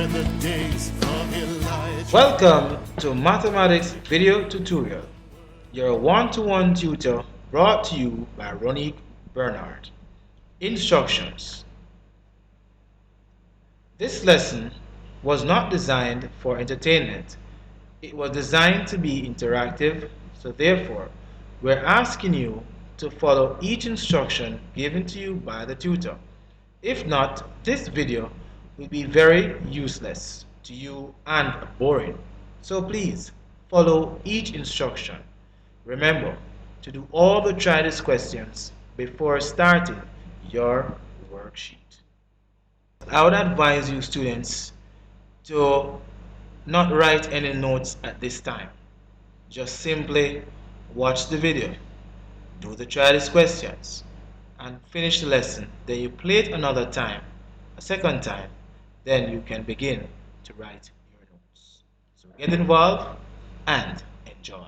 the days of Elijah. Welcome to Mathematics Video Tutorial, your one-to-one tutor brought to you by Ronnie Bernard. Instructions. This lesson was not designed for entertainment. It was designed to be interactive, so therefore, we're asking you to follow each instruction given to you by the tutor. If not, this video will be very useless to you and boring. So please follow each instruction. Remember to do all the try this questions before starting your worksheet. I would advise you students to not write any notes at this time. Just simply watch the video, do the try this questions, and finish the lesson. Then you play it another time, a second time, then you can begin to write your notes. So get involved and enjoy.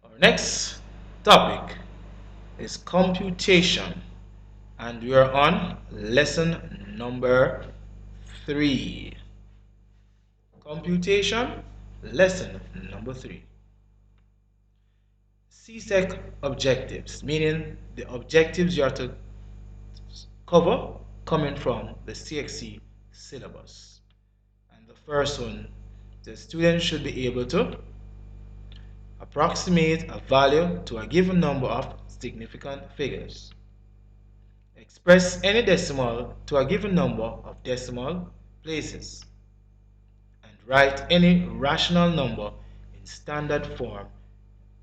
Our next topic is computation, and we are on lesson number 3. Computation, lesson number 3. CSEC objectives, meaning the objectives you are to cover coming from the CXC syllabus. And the first one, the student should be able to approximate a value to a given number of significant figures. Express any decimal to a given number of decimal places. And write any rational number in standard form,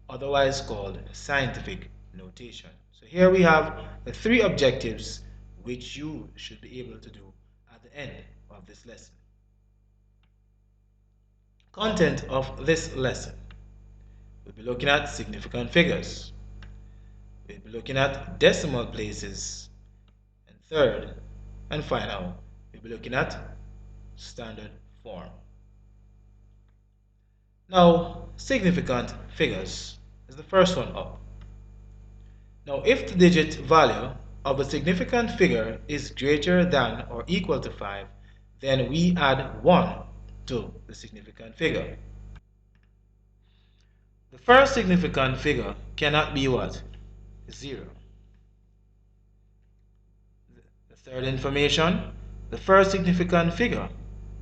otherwise called scientific notation. So here we have the 3 objectives which you should be able to do at the end of this lesson. Content of this lesson. We'll be looking at significant figures. We'll be looking at decimal places. And third and final, we'll be looking at standard form. Now, significant figures is the first one up. Now, if the digit value of a significant figure is greater than or equal to 5, then we add 1 to the significant figure. The first significant figure cannot be what? 0. The third information, the first significant figure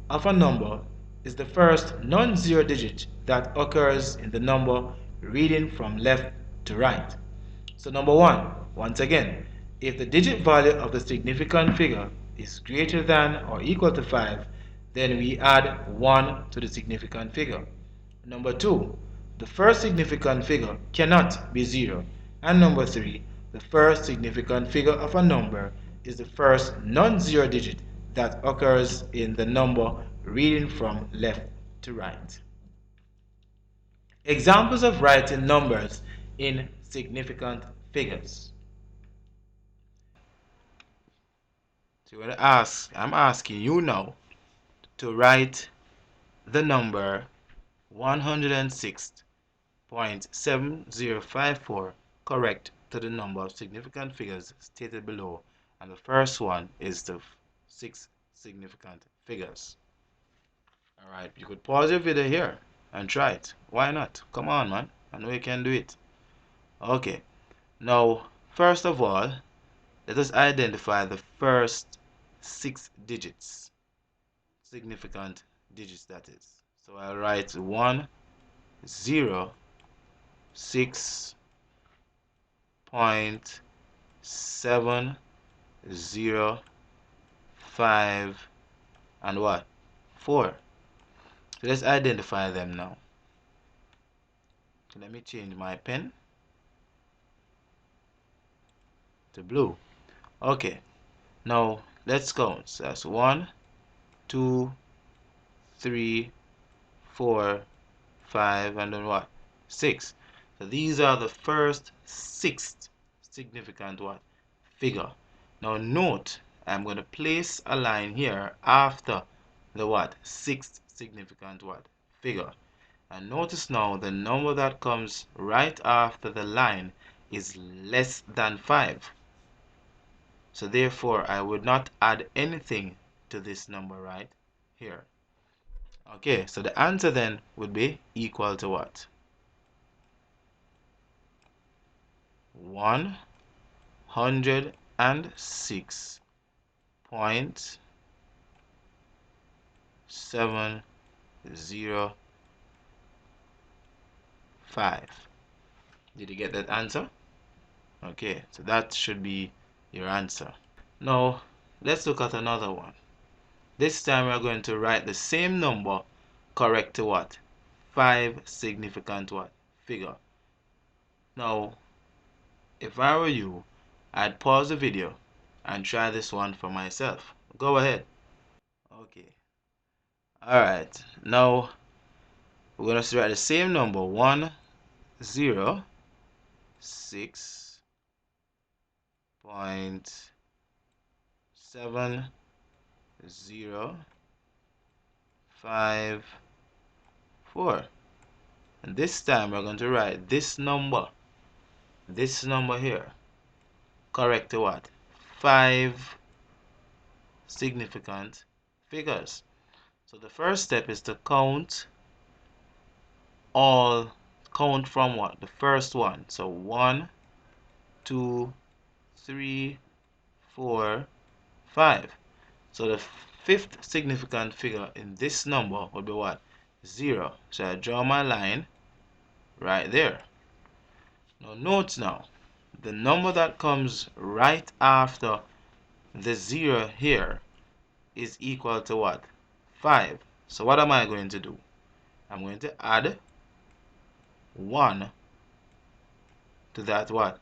of a number is the first non-zero digit that occurs in the number reading from left to right. So number 1, once again, if the digit value of the significant figure is greater than or equal to 5, then we add 1 to the significant figure. Number 2, the first significant figure cannot be 0. And number 3, the first significant figure of a number is the first non-zero digit that occurs in the number reading from left to right. Examples of writing numbers in significant figures. So I'm asking you now to write the number 106.7054 correct to the number of significant figures stated below, and the first one is the 6 significant figures. Alright, you could pause your video here and try it. Why not? Come on, man. I know you can do it. Okay. Now, first of all, let us identify the first 6 digits. Significant digits, that is. So I'll write 1, 0, 6.705 and what? 4. So let's identify them now. So let me change my pen to blue. Okay, now let's count. So that's 1, 2, 3, 4, 5, and then what? 6. So these are the first 6 significant what? Figure. Now note, I'm going to place a line here after the what? 6th significant what? Figure. And notice now the number that comes right after the line is less than 5. So therefore, I would not add anything to this number right here. Okay, so the answer then would be equal to what? 106.705. Did you get that answer? Okay, so that should be your answer. Now, let's look at another one. This time we're going to write the same number correct to what? 5 significant what? Figure. Now, if I were you, I'd pause the video and try this one for myself. Go ahead. Okay. Alright, now we're going to write the same number 106.705. And this time we're going to write this number here correct to what? 5 significant figures. So the first step is to count from what? The first one. So 1, 2, 3, 4, 5. So the fifth significant figure in this number would be what? 0. So I draw my line right there. Now note now, the number that comes right after the 0 here is equal to what? 5. So what am I going to do? I'm going to add 1 to that what?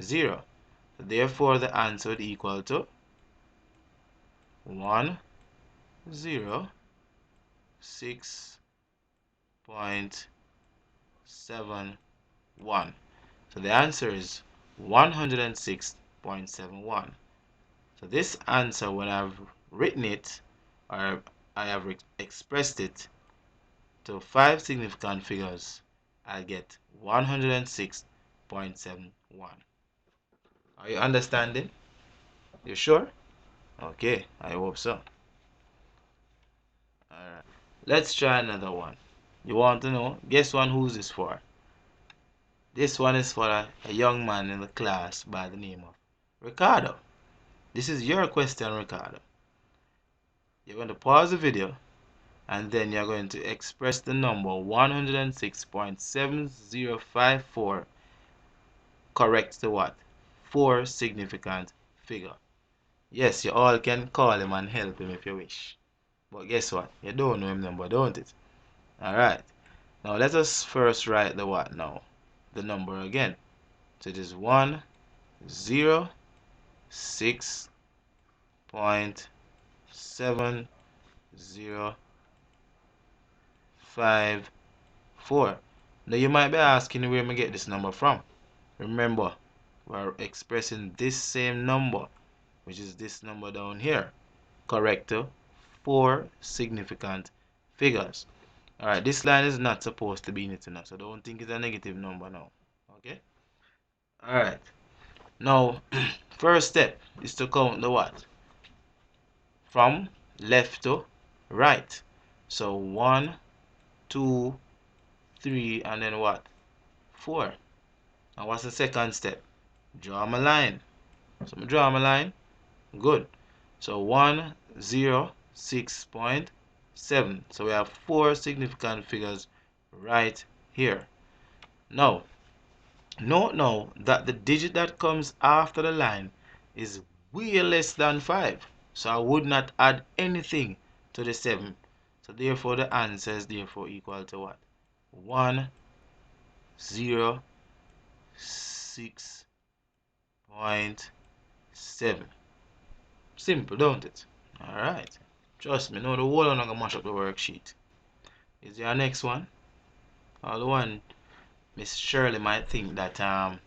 0. So therefore the answer would equal to 106.71. So the answer is 106.71. So this answer, when I've written it, or I have expressed it to 5 significant figures, I get 106.71. Are you understanding? You sure? Okay, I hope so. Alright, let's try another one. You want to know? Guess one who's this for? This one is for a young man in the class by the name of Ricardo. This is your question, Ricardo. You're going to pause the video and then you're going to express the number 106.7054 correct to what? 4 significant figure. Yes, you all can call him and help him if you wish. But guess what? You don't know him number, don't it? Alright. Now let us first write the what now? The number again. So it is 106.705. Now you might be asking where I get this number from. Remember, we're expressing this same number, which is this number down here, correct to 4 significant figures. Alright, this line is not supposed to be in it now, so don't think it's a negative number now. Okay? Alright. Now, first step is to count the what? From left to right. So 1, 2, 3, and then what? 4. Now what's the second step? Draw my line. So I draw my line. Good. So 106.7. So we have 4 significant figures right here. Now, note now that the digit that comes after the line is way less than 5. So I would not add anything to the 7. So therefore the answer is therefore equal to what? 106.7. Simple, don't it? Alright. Trust me, no, the whole I'm gonna mash up the worksheet. Is there a next one? Or the one Miss Shirley might think that I'm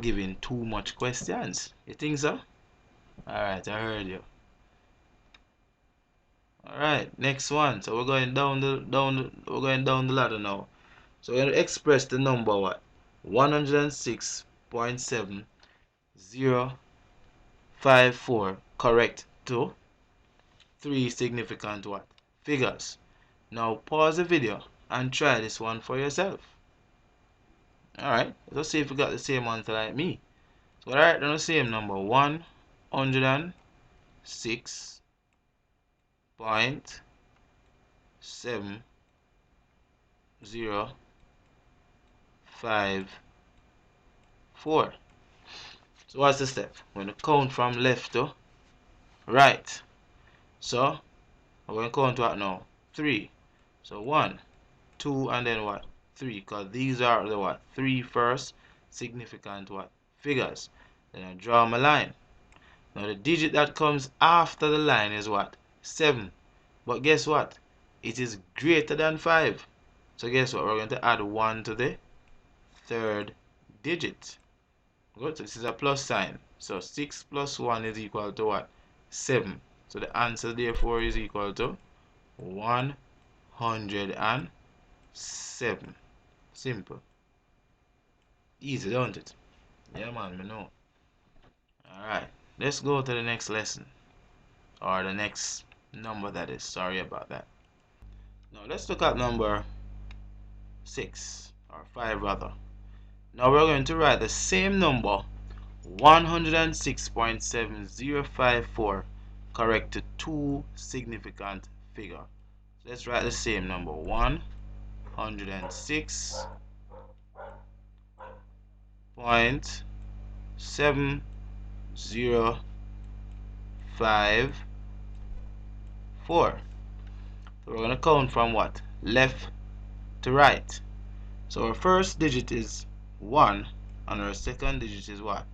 giving too much questions. You think so? Alright, I heard you. Alright, next one. So we're going down the ladder now. So we're going to express the number what? 106.705 0.054 correct to 3 significant what? Figures. Now pause the video and try this one for yourself. Alright, let's see if you got the same answer like me. So what I write down the same number, 106.7054. So what's the step? We're going to count from left to right. So we're going to count what now? 3. So 1, 2, and then what? 3. Because these are the what? 3 first significant what? Figures. Then I draw my line. Now the digit that comes after the line is what? 7. But guess what? It is greater than 5. So guess what? We're going to add 1 to the third digit. Good. So this is a plus sign. So 6 plus 1 is equal to what? 7. So the answer therefore is equal to 107. Simple. Easy, don't it? Yeah, man, me know. Alright, let's go to the next lesson. Or the next number, that is. Sorry about that. Now let's look at number 6. Or 5 rather. Now we're going to write the same number, 106.7054, correct to 2 significant figure. So let's write the same number, 106.7054. So we're going to count from what? Left to right. So our first digit is 1 and our second digit is what?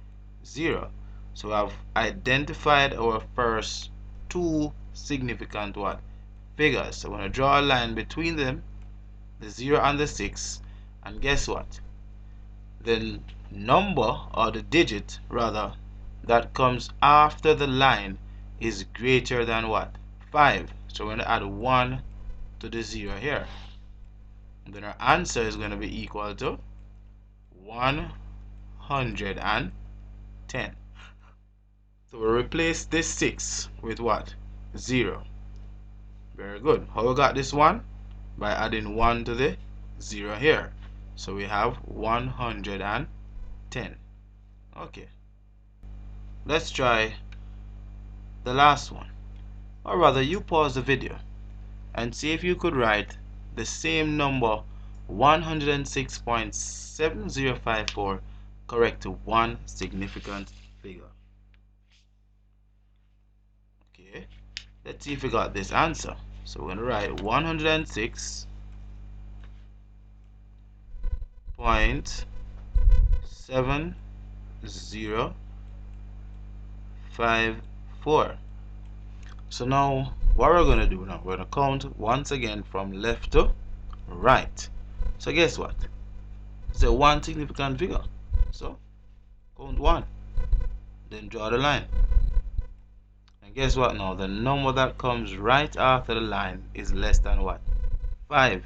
0. So we have identified our first 2 significant what? Figures. So we're going to draw a line between them, the 0 and the 6, and guess what? The number, or the digit rather, that comes after the line is greater than what? 5. So we're going to add 1 to the 0 here. And then our answer is going to be equal to 110. So we'll replace this 6 with what? 0. Very good. How we got this one? By adding 1 to the 0 here. So we have 110. Okay. Let's try the last one. Or rather, you pause the video and see if you could write the same number, 106.7054, correct to 1 significant figure. Okay, let's see if we got this answer. So we're going to write 106.7054. So now what we're going to do now, we're going to count once again from left to right. So guess what? It's a 1 significant figure. So count 1, then draw the line. And guess what now? The number that comes right after the line is less than what? 5.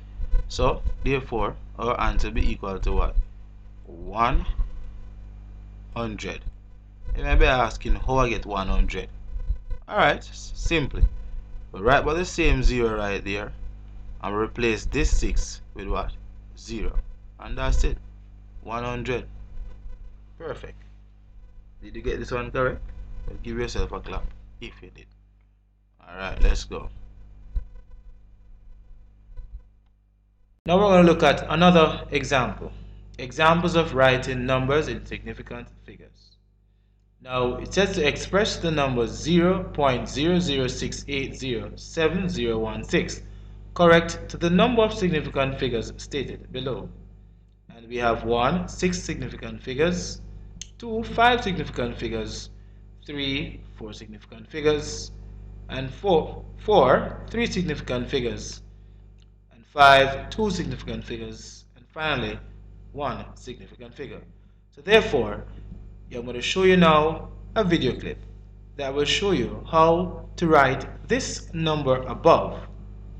So therefore our answer will be equal to what? 100. You may be asking how I get 100. Alright, simply. We write by the same 0 right there, and replace this 6 with what? 0. And that's it. 100. Perfect. Did you get this one correct? Well, give yourself a clap if you did. Alright, let's go. Now we're going to look at another example. Examples of writing numbers in significant figures. Now it says to express the number 0.006807016 correct to the number of significant figures stated below. And we have 1, 6 significant figures, 2, 5 significant figures, 3, 4 significant figures, and 4, 3 significant figures, and 5, 2 significant figures, and finally 1 significant figure. So therefore, I'm going to show you now a video clip that will show you how to write this number above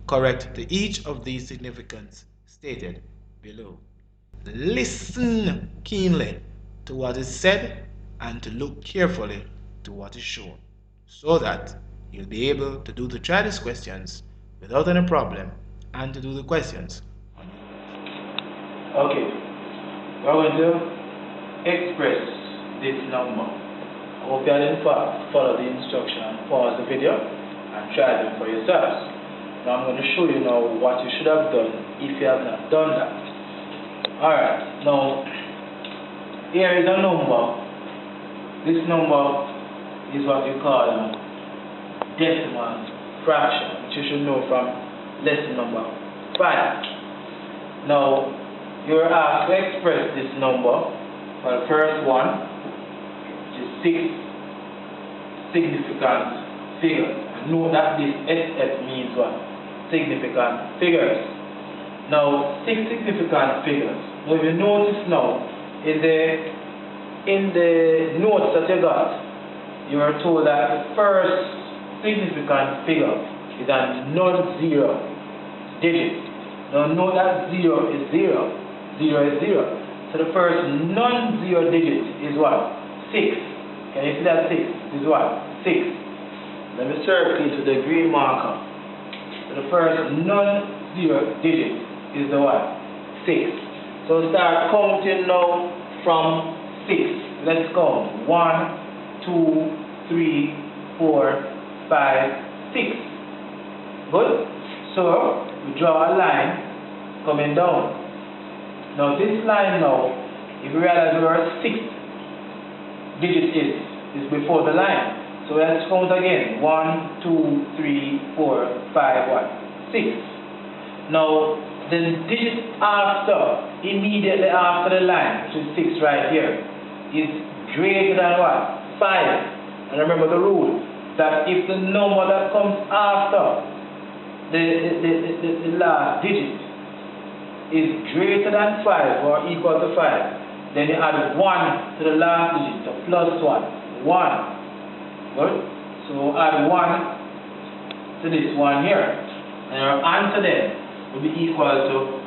correct to each of these significants stated below. Listen keenly to what is said and to look carefully to what is shown, so that you'll be able to try these questions without any problem and to do the questions on your own. Okay, we're going to express this number. I hope you didn't follow the instruction and pause the video and try them for yourselves. Now I'm going to show you now what you should have done if you have not done that. Alright, now here is a number. This number is what you call a decimal fraction, which you should know from lesson number 5. Now you're asked to express this number. Well, first one is 6 significant figures. And note that this SF means what? Significant figures. Now, 6 significant figures. Now, if you notice now, in the notes that you got, you were told that the first significant figure is a non-zero digit. Now, note that 0 is 0. 0 is 0. So the first non-zero digit is what? 6. Can you see that 6? This is what? 6. Let me circle it with the green marker. So the first non-zero digit is the what? 6. So start counting now from 6. Let's count. 1, 2, 3, 4, 5, 6. Good? So we draw a line coming down. Now this line now, if you realize where 6th digit is before the line. So let's count again. 1, 2, 3, 4, 5, what? 6. Now the digit after, immediately after the line, which is 6 right here, is greater than what? 5. And remember the rule, that if the number that comes after the last digit is greater than 5 or equal to 5, then you add 1 to the last digit, so plus what? 1. Good? So add 1 to this one here. And your answer then will be equal to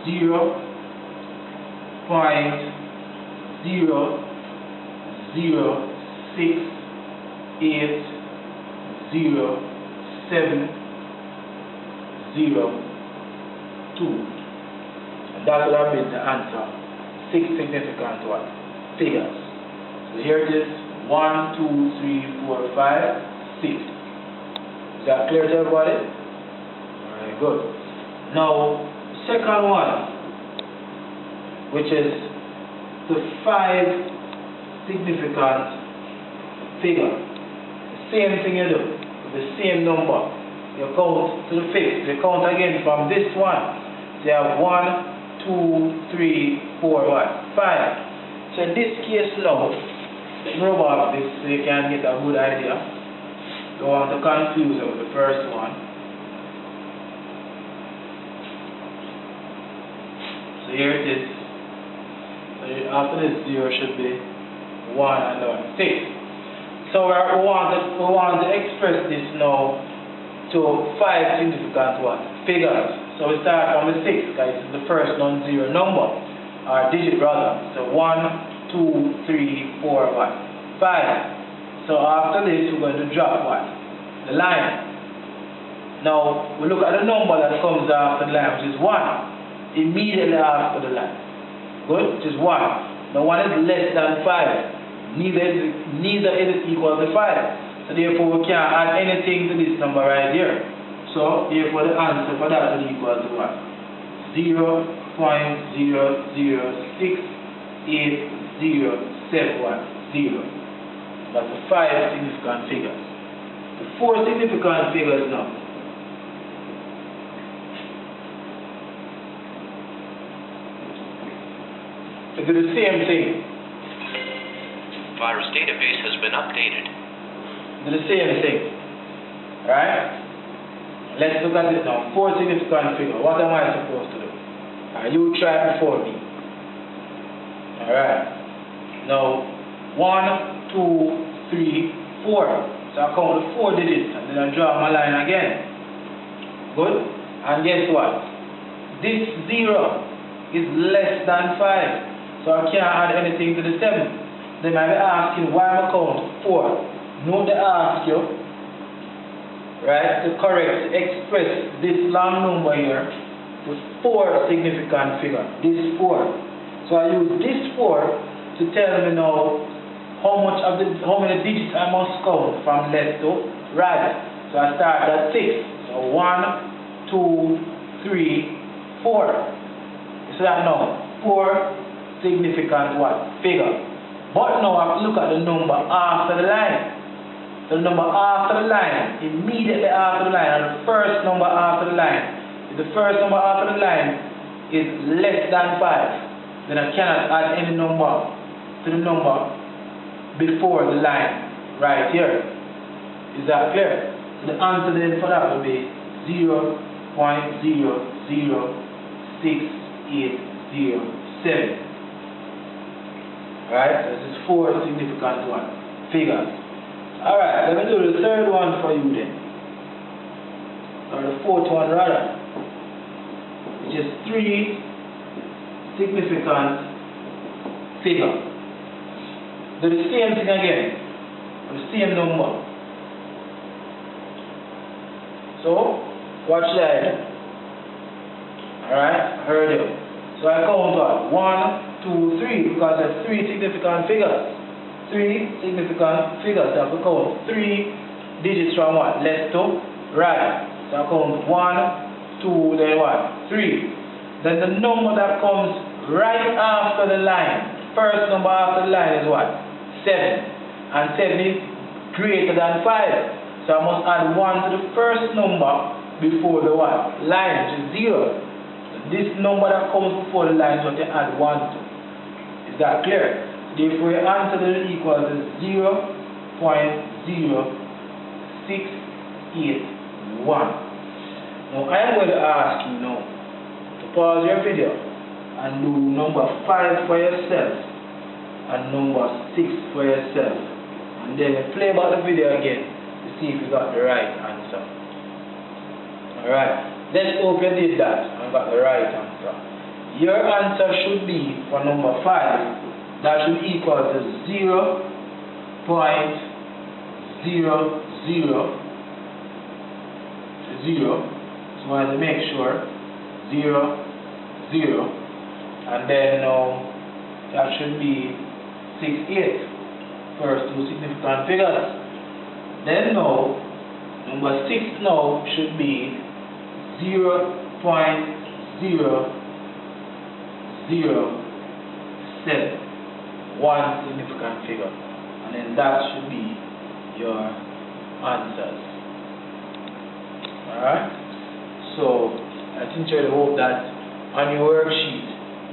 0.0068072. And that would have been the answer. 6 significant what? Figures. So here it is. 1, 2, 3, 4, 5, 6. Is that clear to everybody? Alright, good. Now, second one, which is the 5 significant figure. The same thing you do, with the same number. You count to the 5th. You count again from this one. So you have 1, 2, 3, 4, what? 5. So in this case now, let's rub off this so you can get a good idea. Don't want to confuse it with the first one. So here it is. So after this 0 should be 1 and 6. So we want to express this now to 5 significant what? Figures. So we start from the 6, guys. This is the first non-zero number, or digit rather. So 1, 2, 3, 4, what? 5. So after this, we're going to drop what? The line. Now, we look at the number that comes after the line, which is 1. Immediately after the line. Good? Which is 1. Now, 1 is less than 5. Neither is it equal to 5. So therefore, we can't add anything to this number right here. So therefore, the answer for that is equal to what? 0.0068070. That's the 5 significant figures. The 4 significant figures now. We do the same thing. Virus database has been updated. Do the same thing. Alright? Let's look at it now. 4 significant figures. What am I supposed to do? You try before me. Alright. Now, 1, 2, 3, 4. So I count the 4 digits and then I draw my line again. Good? And guess what? This 0 is less than 5. So I can't add anything to the 7. They might be asking why am I count 4? Note they ask you, right, to express this long number here to 4 significant figures. This 4. So I use this 4 to tell me now how many digits I must count from left to right. So I start at 6. So 1, 2, 3, 4. You see that now? 4 significant what? Figure. But now I look at the number after the line. The number after the line, immediately after the line, and the first number after the line. If the first number after the line is less than 5, then I cannot add any number to the number before the line right here. Is that clear? So the answer then for that will be 0.006807. Right? This is 4 significant figures. Alright, let me do the third one for you then. Or the fourth one rather. Which is 3 significant figures. Do the same thing again. The same number. So, watch that. Alright, heard you. So I count what? 1, 2, 3, because there's 3 significant figures. 3 significant figures. So I have to count 3 digits from what? Left to right. So I count 1, 2, then what? 3. Then the number that comes right after the line, first number after the line is what? 7. And 7 is greater than 5. So I must add 1 to the first number before the what? Line, which is 0. So this number that comes before the line is what you add 1 to. Is that clear? Therefore, your answer then equals 0.0681. Now, I am going to ask you now to pause your video and do number 5 for yourself and number 6 for yourself. And then play back the video again to see if you got the right answer. Alright, let's hope you did that and got the right answer. Your answer should be for number 5. That should equal to 0.00. So I want to make sure 0, 0, and then that should be 68. First 2 significant figures. Then now number 6 now should be 0.007. 1 significant figure, and then that should be your answers. Alright, so I sincerely hope that on your worksheet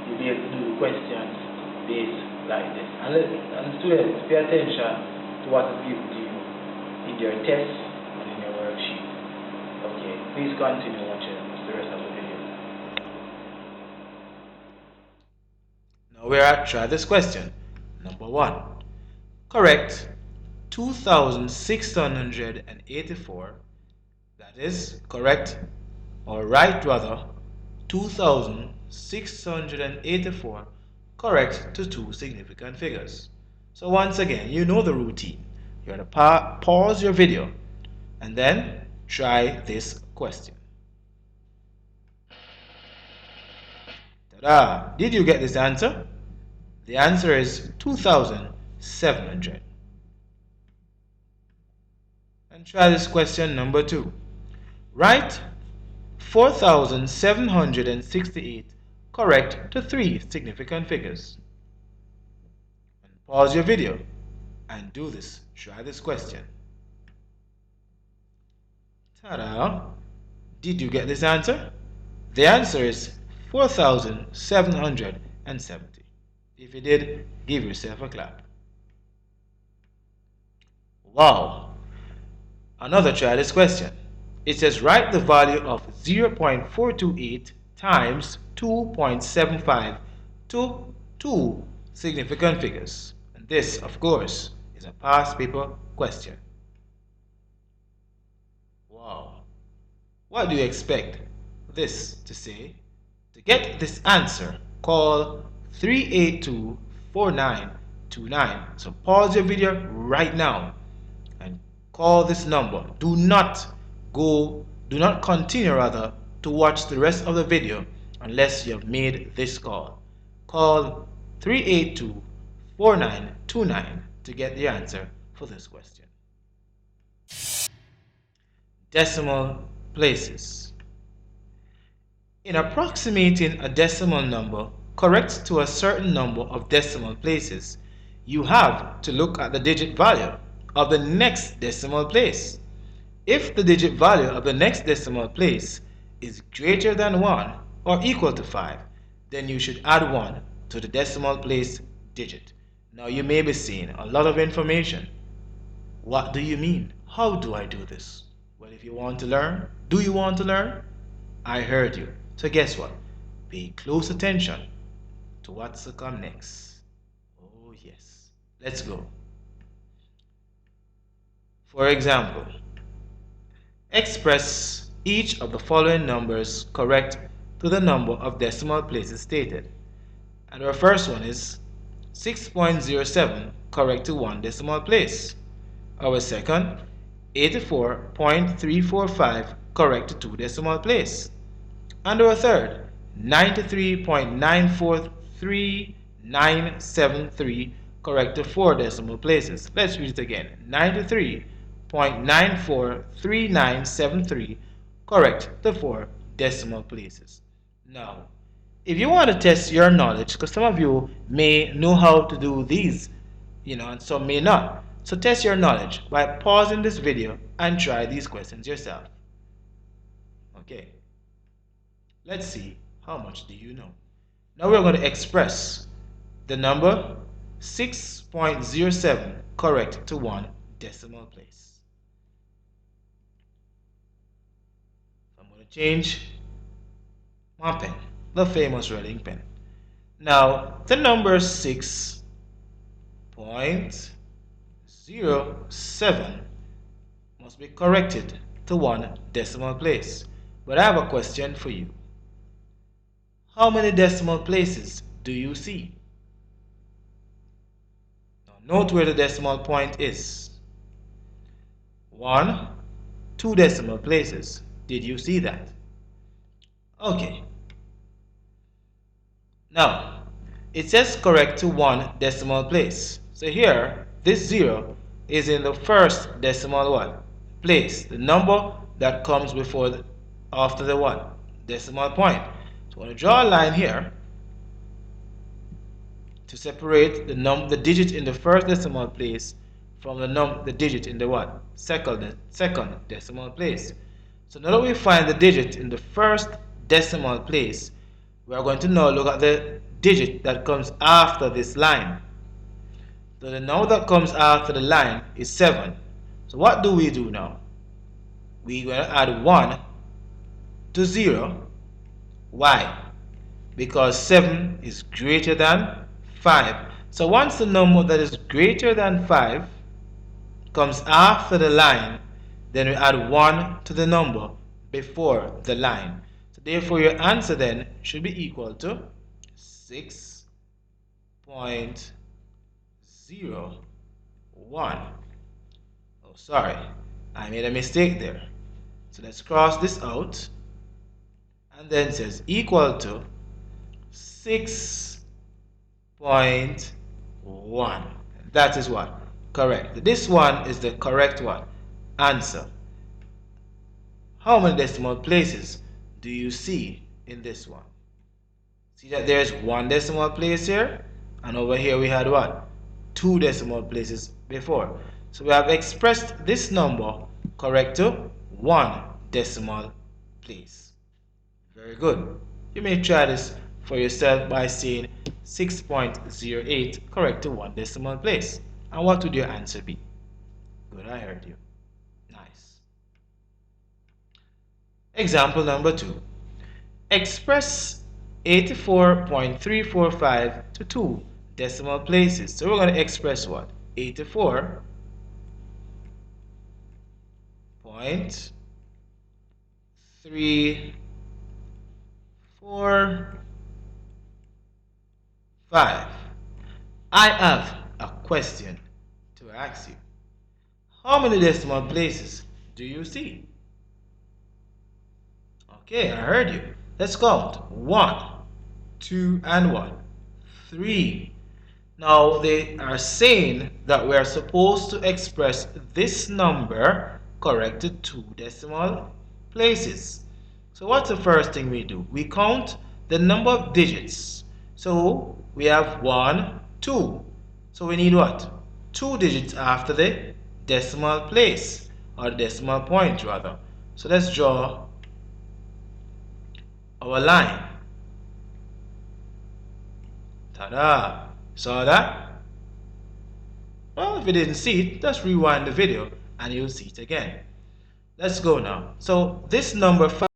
you'll be able to do questions based like this. And students, pay attention to what is given to you in your tests and in your worksheet. Okay, please continue watching the rest of the video. Now we're at try this question. Number 1. Correct 2,684. That is correct, or right rather, 2,684 correct to 2 significant figures. So once again, you know the routine. You're going to pause your video and then try this question. Ta-da! Did you get this answer? The answer is 2,700. And try this question number 2. Write 4,768 correct to 3 significant figures. And pause your video and do this. Try this question. Ta-da! Did you get this answer? The answer is 4,770. If you did, give yourself a clap. Wow! Another try this question. It says write the value of 0.428 times 2.75 to 2 significant figures. And this, of course, is a past paper question. Wow! What do you expect this to say? To get this answer, call 382-4929. So pause your video right now call this number. Do not continue rather to watch the rest of the video unless you have made this call. Call 382-4929 to get the answer for this question. Decimal places. In approximating a decimal number correct to a certain number of decimal places, you have to look at the digit value of the next decimal place. If the digit value of the next decimal place is greater than 1 or equal to 5, then you should add 1 to the decimal place digit. Now you may be saying a lot of information. What do you mean? How do I do this? Well, if you want to learn, do you want to learn? I heard you. So guess what? Pay close attention to what's to come next. Oh yes. Let's go. For example, express each of the following numbers correct to the number of decimal places stated. And our first one is 6.07 correct to 1 decimal place. Our second, 84.345 correct to 2 decimal place. And our third, 93.943973 correct to 4 decimal places. Let's read it again. 93.943973 correct to 4 decimal places. Now, if you want to test your knowledge, because some of you may know how to do these, and some may not. So test your knowledge by pausing this video and try these questions yourself. Okay. Let's see how much do you know. Now we're going to express the number 6.07 correct to 1 decimal place. I'm going to change my pen, the famous red ink pen. Now the number 6.07 must be corrected to 1 decimal place. But I have a question for you. How many decimal places do you see? Now note where the decimal point is. 1, 2 decimal places. Did you see that? Okay. Now, it says correct to 1 decimal place. So here, this 0 is in the first decimal place. The number that comes after the decimal point. So I'm going to draw a line here to separate the digit in the first decimal place from the digit in the second decimal place. So now that we find the digit in the first decimal place, we are going to now look at the digit that comes after this line. So the number that comes after the line is 7. So what do we do now? We're going to add 1 to 0. Why? Because 7 is greater than 5. So once the number that is greater than 5 comes after the line, then we add 1 to the number before the line. So therefore your answer then should be equal to 6.01. Oh, sorry, I made a mistake there. So let's cross this out. And then it says equal to 6.1. That is what? Correct. This one is the correct answer. How many decimal places do you see in this one? See that there's 1 decimal place here, and over here we had 2 decimal places before. So we have expressed this number correct to 1 decimal place. Very good. You may try this for yourself by saying 6.08 correct to 1 decimal place. And what would your answer be? Good, I heard you. Nice. Example number 2. Express 84.345 to 2 decimal places. So we're going to express what? 84.345. I have a question to ask you. How many decimal places do you see? Okay, I heard you. Let's count. 1, 2, and 1. 3. Now they are saying that we are supposed to express this number corrected 2 decimal places. So what's the first thing we do? We count the number of digits. So we have 1, 2. So we need what? 2 digits after the decimal place, or decimal point rather. So let's draw our line. Ta-da! Saw that? Well, if you didn't see it, just rewind the video and you'll see it again. Let's go now. So this number 5